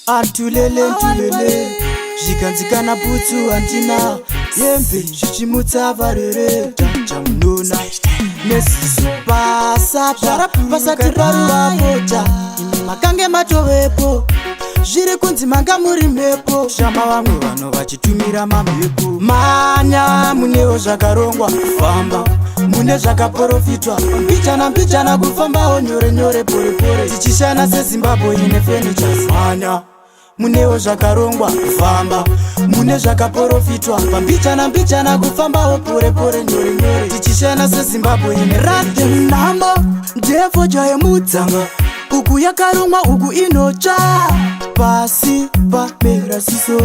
Antulele zvikanzikana putsu handina yembe zvichimutsa varere tamunona neziso pasapa pasati paruvapota makange matovepo zviri kunzi manga muri mhepo shama vamwe vanhu vachitumira mamhepo manya munewo zvakarongwa kufamba mune zvakaprofitwa mbichana kufambawo nyore pore tichishana sezimbabwe ine furnitures manya munewo zvakarongwa kufamba mune zvakaprofitwa pambichana kufambawo pore nyore tichishana sezimbabwe ine radhenamo ndefoja yemudzanga uku yakarongwa uku inotsva pasi pamera siso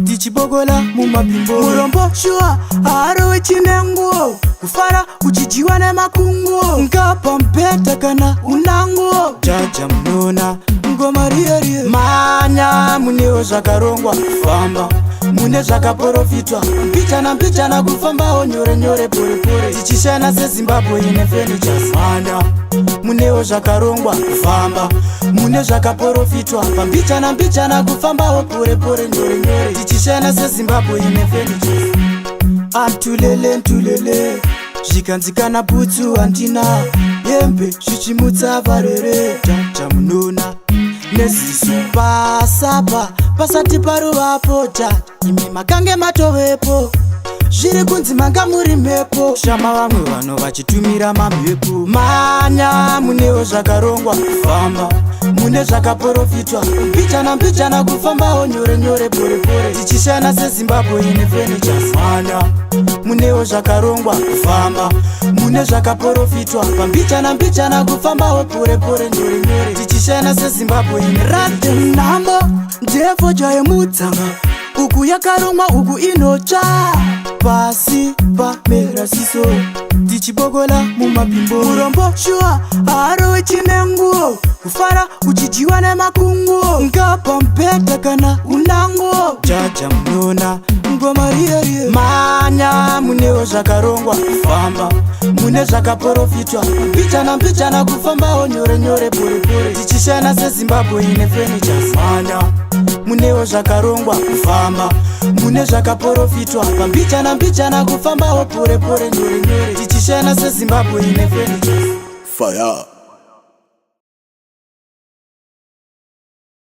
tichibogola mumapimbo murombo shuwa harowe chinenguo kufara uchijiwa nemakunguo ngapa mpeta kana unanguo jaja munona ngoma riye manya munewo zvakarongwa kufamba mune zvakaprofitwa mbichana kufambawo nyore pore tichishana sezimbabwe ine furnitures manya munewo zvakarongwa kufamba mune zvakaprofitwa pambichana kufambawo pore nyore tichishana sezimbabwe ine furnitures antulele zvikanzikana putsu handina yembe zvichimutsa varere tamunona neziso pasapa pasati paruvapota imi makange matovepo zviri kunzi manga muri mhepo shama vamwe vanhu vachitumira mamhepo manya munewo zvakarongwa kufamba mune zvakaprofitwa mbichana kufambawo nyore pore tichishana sezimbabwe ine furnitures manya munewo zvakarongwa kufamba mune zvakaprofitwa pambichana kufambawo pore nyore tichishana sezimbabwe ine radhenamo ndefoja yemudzanga uku yakarongwa uku inotsva pasi pamera siso tichibogola mumapimbo murombo shuwa harowe chinenguo kufara uchijiwa nemakunguo ngapa mpeta kana unanguo jaja munona ngoma riye manya munewo zvakarongwa kufamba mune zvakaprofitwa mbichana kufambawo nyore pore tichishana sezimbabwe ine furnitures manya munewo zvakarongwa kufamba mune zvakaprofitwa pambichana kufambawo pore nyore tichishana sezimbabwe ine furnitures fire.